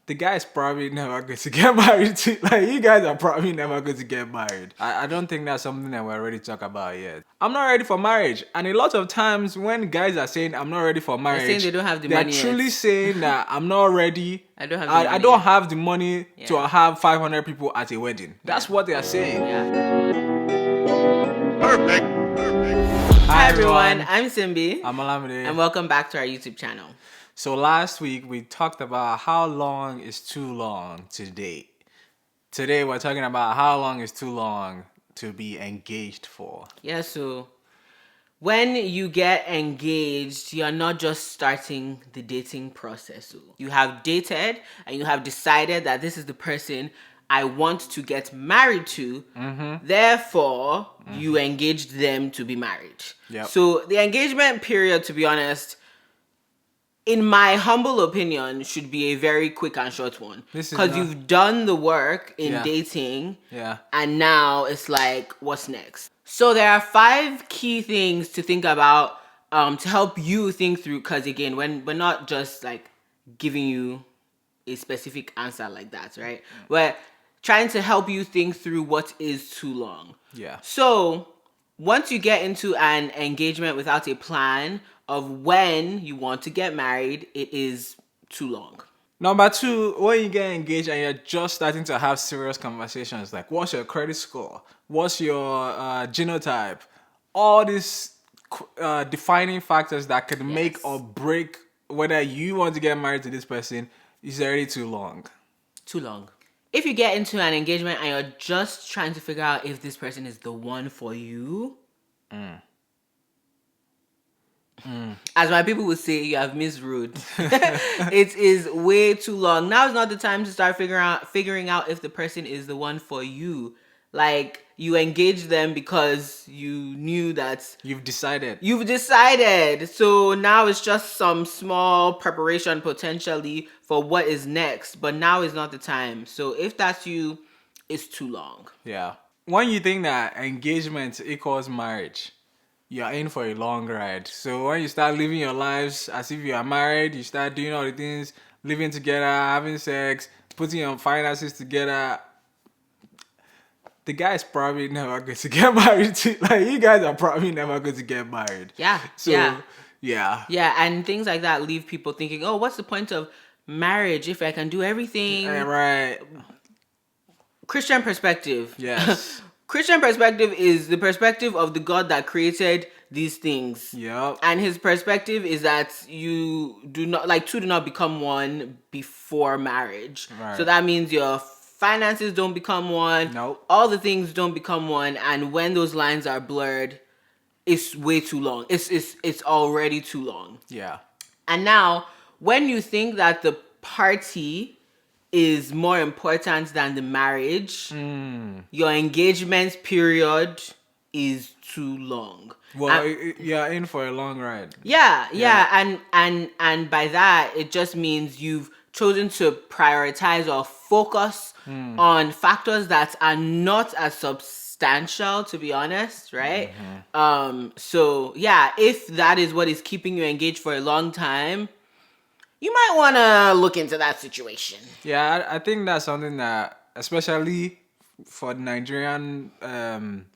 the guy's probably never going to get married to. Like, you guys are probably never going to get married. I don't think that's something that we're ready to talk about yet. I'm not ready for marriage. And a lot of times when guys are saying I'm not ready for marriage, saying they don't have the money they're truly yet. saying that I'm not ready. I don't have the money I don't yet. have the money to have 500 people at a wedding. That's what they are saying. Yeah. Perfect. Hi everyone, I'm Simbi. I'm Olamide. And welcome back to our YouTube channel. So last week we talked about how long is too long to date. Today we're talking about how long is too long to be engaged for. Yeah, so when you get engaged, you're not just starting the dating process. You have dated and you have decided that this is the person I want to get married to. Therefore, you engaged them to be married. Yep. So the engagement period, to be honest, in my humble opinion, should be a very quick and short one. Because you've done the work in dating. Yeah. And now it's like, what's next? So there are 5 key things to think about to help you think through. Because again, when we're not just like giving you a specific answer like that, right? We're trying to help you think through what is too long. Yeah. So once you get into an engagement without a plan of when you want to get married, it is too long. Number 2, when you get engaged and you're just starting to have serious conversations, like what's your credit score? What's your genotype? All these defining factors that could make or break whether you want to get married to this person is already too long. Too long. If you get into an engagement and you're just trying to figure out if this person is the one for you, as my people would say, you have misruled. It is way too long. Now is not the time to start figuring out if the person is the one for you. Like, you engaged them because you knew that You've decided. So now it's just some small preparation potentially for what is next. But now is not the time. So if that's you, it's too long. Yeah. When you think that engagement equals marriage, you're in for a long ride. So when you start living your lives as if you are married, you start doing all the things, living together, having sex, putting your finances together, the guy's probably never going to get married to. Like, you guys are probably never going to get married. Yeah. So, yeah. Yeah, and things like that leave people thinking, oh, what's the point of marriage if I can do everything? Right. Christian perspective. Yes. Christian perspective is the perspective of the God that created these things. Yep. And his perspective is that you do not, like, two do not become one before marriage. Right. So that means your finances don't become one. Nope. All the things don't become one. And when those lines are blurred, it's way too long. It's already too long. Yeah. And now, when you think that the party is more important than the marriage, your engagement period is too long. Well, you're in for a long ride. Yeah. And by that, it just means you've chosen to prioritize or focus on factors that are not as substantial, to be honest, right? So yeah, if that is what is keeping you engaged for a long time, you might want to look into that situation. Yeah, I think that's something that, especially for Nigerian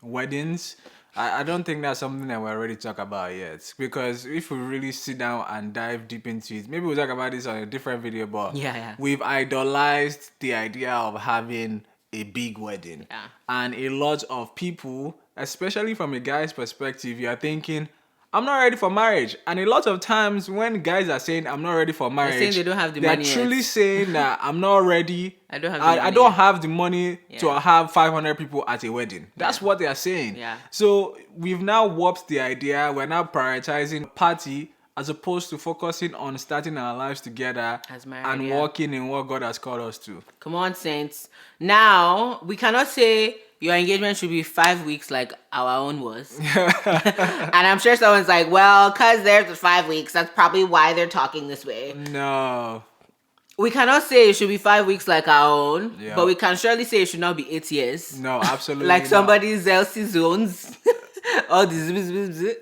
weddings, I don't think that's something that we're ready to talk about yet. Because if we really sit down and dive deep into it, maybe we'll talk about this on a different video, but we've idolized the idea of having a big wedding. Yeah. And a lot of people, especially from a guy's perspective, you're thinking, I'm not ready for marriage. And a lot of times when guys are saying I'm not ready for marriage, saying they don't have the money they're truly yet. saying that I'm not ready. I don't have the money to have 500 people at a wedding. That's what they are saying. Yeah. So we've now warped the idea. We're now prioritizing party as opposed to focusing on starting our lives together As married, and walking in what God has called us to. Come on, saints. Now, we cannot say your engagement should be 5 weeks like our own was. And I'm sure someone's like, well, because there's the 5 weeks, that's probably why they're talking this way. No. We cannot say it should be 5 weeks like our own, Yeah. but we can surely say it should not be 8 years. No, absolutely Like not. somebody's Elsie zones. All these.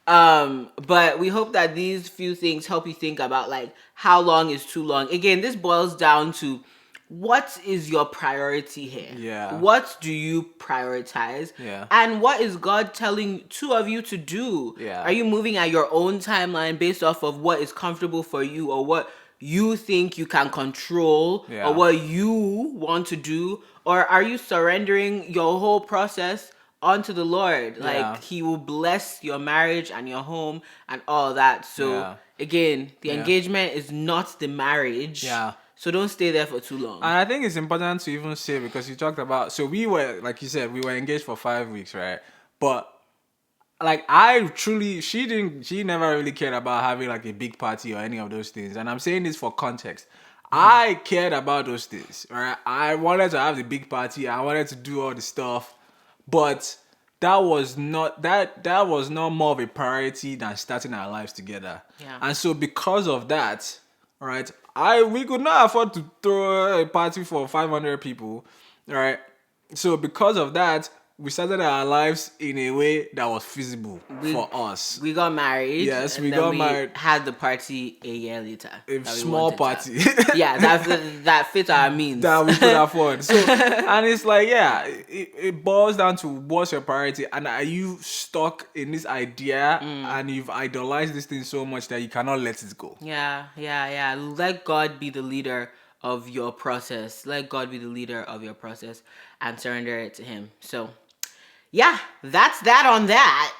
But we hope that these few things help you think about like how long is too long. Again, this boils down to what is your priority here? Yeah. What do you prioritize? Yeah. And what is God telling two of you to do? Yeah. Are you moving at your own timeline based off of what is comfortable for you or what you think you can control Yeah. or what you want to do? Or are you surrendering your whole process onto the Lord? Yeah. Like He will bless your marriage and your home and all that. So Yeah. again, the Yeah. engagement is not the marriage. Yeah. So don't stay there for too long. And I think it's important to even say, because you talked about, so we were, like you said, we were engaged for 5 weeks, right? But like she never really cared about having like a big party or any of those things. And I'm saying this for context. I cared about those things, right? I wanted to have the big party. I wanted to do all the stuff, but that was not more of a priority than starting our lives together. Yeah. And so because of that, right, we could not afford to throw a party for 500 people, right? So because of that, we started our lives in a way that was feasible for us. We got married. Yes, and we then got married. Had the party a year later. A that we small wanted to party. have. Yeah, that fit our means. That we could afford. So, and it's like, yeah, it boils down to what's your priority, and are you stuck in this idea and you've idolized this thing so much that you cannot let it go? Yeah. Let God be the leader of your process. Let God be the leader of your process and surrender it to Him. So, yeah, that's that on that.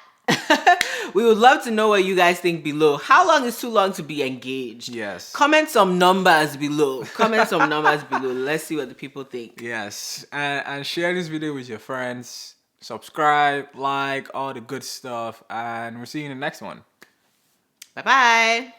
We would love to know what you guys think below. How long is too long to be engaged? Yes. Comment some numbers below. Let's see what the people think. Yes. And share this video with your friends. Subscribe, like, all the good stuff. And we'll see you in the next one. Bye-bye.